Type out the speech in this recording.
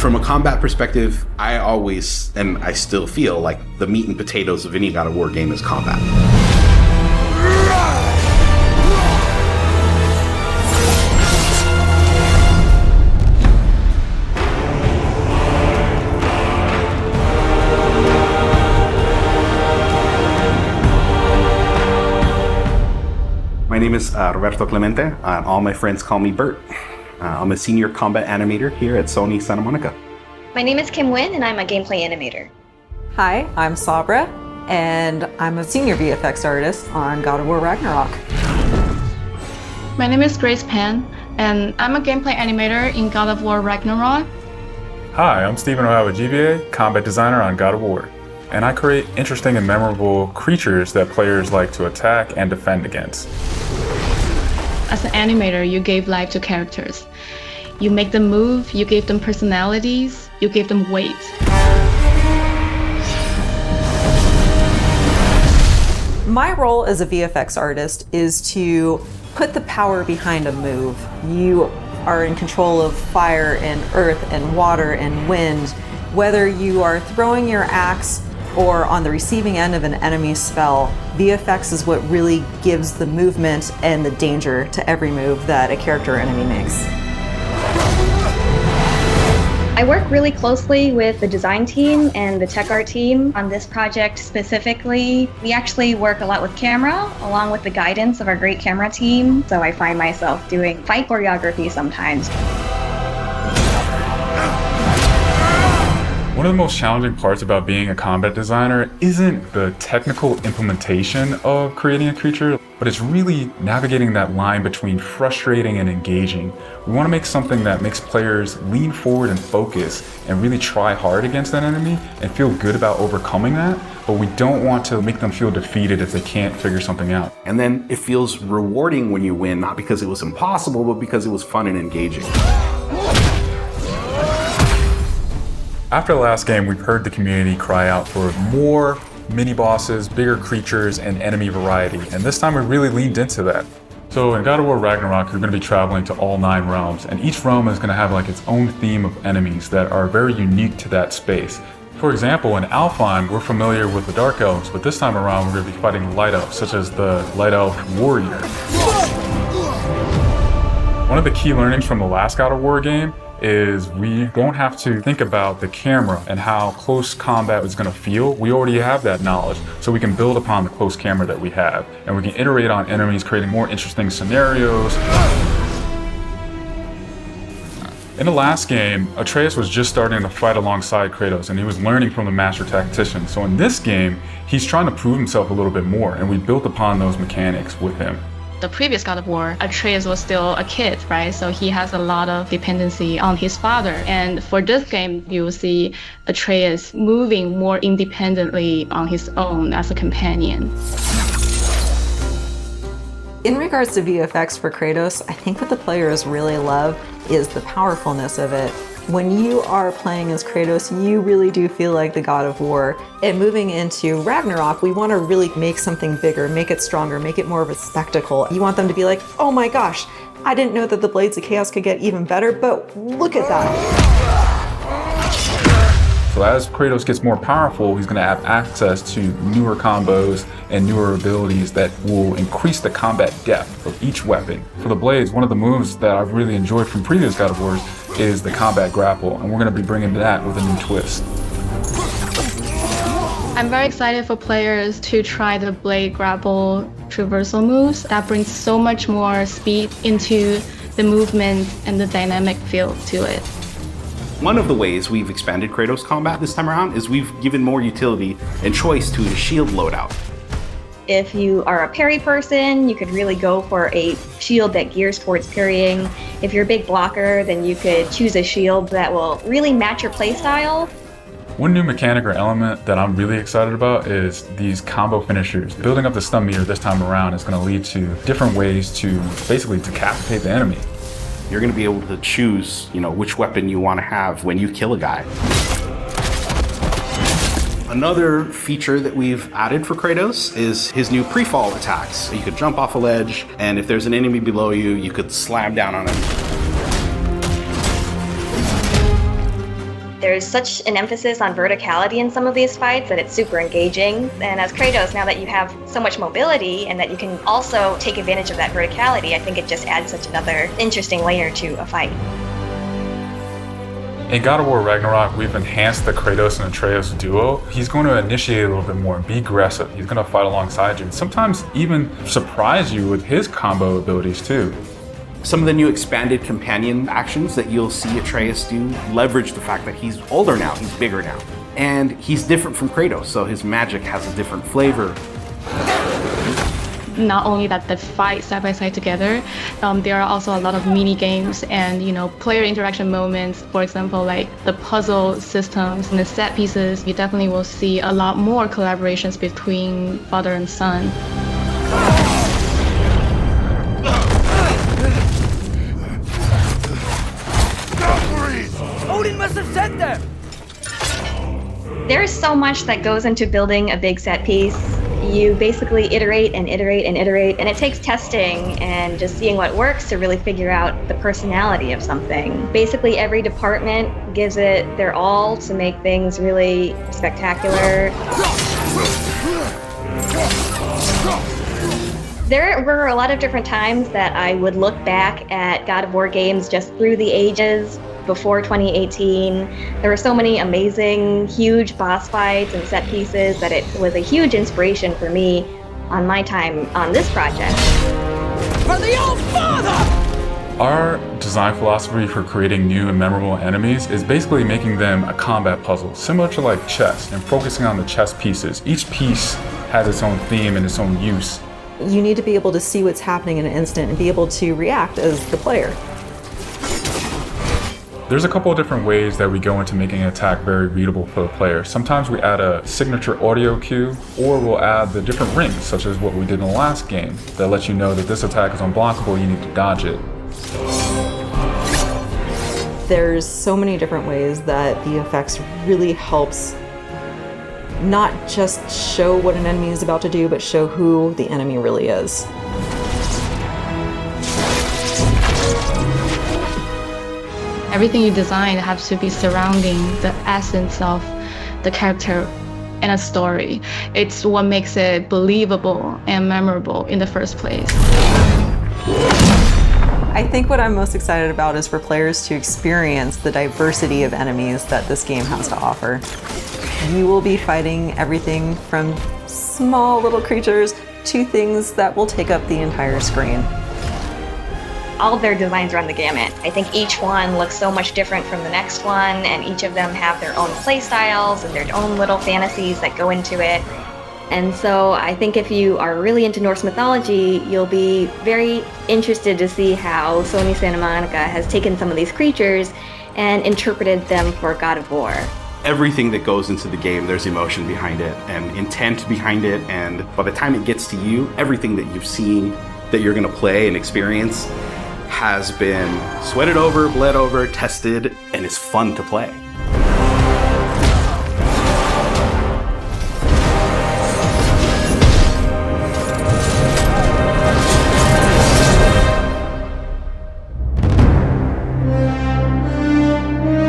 From a combat perspective, I always, and I still feel like the meat and potatoes of any God of War game is combat. My name is Roberto Clemente, and all my friends call me Bert. I'm a senior combat animator here at Sony Santa Monica. My name is Kim Nguyen, and I'm a gameplay animator. Hi, I'm Sabra, and I'm a senior VFX artist on God of War Ragnarok. My name is Grace Pan, and I'm a gameplay animator in God of War Ragnarok. Hi, I'm Stephen O'Hara, GBA, combat designer on God of War. And I create interesting and memorable creatures that players like to attack and defend against. As an animator, you gave life to characters. You make them move, you gave them personalities, you gave them weight. My role as a VFX artist is to put the power behind a move. You are in control of fire and earth and water and wind. Whether you are throwing your axe or on the receiving end of an enemy spell, VFX is what really gives the movement and the danger to every move that a character or enemy makes. I work really closely with the design team and the tech art team on this project specifically. We actually work a lot with camera, along with the guidance of our great camera team, so I find myself doing fight choreography sometimes. One of the most challenging parts about being a combat designer isn't the technical implementation of creating a creature, but it's really navigating that line between frustrating and engaging. We want to make something that makes players lean forward and focus and really try hard against that enemy and feel good about overcoming that, but we don't want to make them feel defeated if they can't figure something out. And then it feels rewarding when you win, not because it was impossible, but because it was fun and engaging. After the last game, we've heard the community cry out for more mini-bosses, bigger creatures, and enemy variety, and this time we really leaned into that. So in God of War Ragnarok, you're going to be traveling to all 9 realms, and each realm is going to have like its own theme of enemies that are very unique to that space. For example, in Alfheim, we're familiar with the Dark Elves, but this time around we're going to be fighting Light Elves, such as the Light Elf Warrior. One of the key learnings from the last God of War game is we don't have to think about the camera and how close combat is going to feel. We already have that knowledge, so we can build upon the close camera that we have, and we can iterate on enemies, creating more interesting scenarios. In the last game, Atreus was just starting to fight alongside Kratos, and he was learning from the master tactician. So in this game, he's trying to prove himself a little bit more, and we built upon those mechanics with him. The previous God of War, Atreus was still a kid, right? So he has a lot of dependency on his father. And for this game, you will see Atreus moving more independently on his own as a companion. In regards to VFX for Kratos, I think what the players really love is the powerfulness of it. When you are playing as Kratos, you really do feel like the God of War. And moving into Ragnarok, we want to really make something bigger, make it stronger, make it more of a spectacle. You want them to be like, oh my gosh, I didn't know that the Blades of Chaos could get even better, but look at that. So as Kratos gets more powerful, he's going to have access to newer combos and newer abilities that will increase the combat depth of each weapon. For the Blades, one of the moves that I've really enjoyed from previous God of Wars is the combat grapple, and we're going to be bringing that with a new twist. I'm very excited for players to try the blade grapple traversal moves. That brings so much more speed into the movement and the dynamic feel to it. One of the ways we've expanded Kratos combat this time around is we've given more utility and choice to the shield loadout. If you are a parry person, you could really go for a shield that gears towards parrying. If you're a big blocker, then you could choose a shield that will really match your playstyle. One new mechanic or element that I'm really excited about is these combo finishers. Building up the stun meter this time around is going to lead to different ways to basically decapitate the enemy. You're going to be able to choose, which weapon you want to have when you kill a guy. Another feature that we've added for Kratos is his new pre-fall attacks. You could jump off a ledge, and if there's an enemy below you, you could slam down on him. There's such an emphasis on verticality in some of these fights that it's super engaging. And as Kratos, now that you have so much mobility and that you can also take advantage of that verticality, I think it just adds such another interesting layer to a fight. In God of War Ragnarok, we've enhanced the Kratos and Atreus duo. He's going to initiate a little bit more, be aggressive. He's going to fight alongside you, and sometimes even surprise you with his combo abilities too. Some of the new expanded companion actions that you'll see Atreus do leverage the fact that he's older now, he's bigger now. And he's different from Kratos, so his magic has a different flavor. Not only that they fight side by side together, there are also a lot of mini games and player interaction moments. For example, like the puzzle systems and the set pieces. You definitely will see a lot more collaborations between father and son. Odin must have sent them! There's so much that goes into building a big set piece. You basically iterate and iterate and iterate, and it takes testing and just seeing what works to really figure out the personality of something. Basically, every department gives it their all to make things really spectacular. There were a lot of different times that I would look back at God of War games just through the ages before 2018. There were so many amazing, huge boss fights and set pieces that it was a huge inspiration for me on my time on this project. For the old father! Our design philosophy for creating new and memorable enemies is basically making them a combat puzzle, similar to like chess, and focusing on the chess pieces. Each piece has its own theme and its own use. You need to be able to see what's happening in an instant and be able to react as the player. There's a couple of different ways that we go into making an attack very readable for the player. Sometimes we add a signature audio cue, or we'll add the different rings, such as what we did in the last game, that lets you know that this attack is unblockable, you need to dodge it. There's so many different ways that VFX really helps not just show what an enemy is about to do, but show who the enemy really is. Everything you design has to be surrounding the essence of the character and a story. It's what makes it believable and memorable in the first place. I think what I'm most excited about is for players to experience the diversity of enemies that this game has to offer. You will be fighting everything from small little creatures to things that will take up the entire screen. All of their designs run the gamut. I think each one looks so much different from the next one, and each of them have their own play styles and their own little fantasies that go into it. And so I think if you are really into Norse mythology, you'll be very interested to see how Sony Santa Monica has taken some of these creatures and interpreted them for God of War. Everything that goes into the game, there's emotion behind it and intent behind it, and by the time it gets to you, everything that you've seen that you're going to play and experience has been sweated over, bled over, tested, and is fun to play.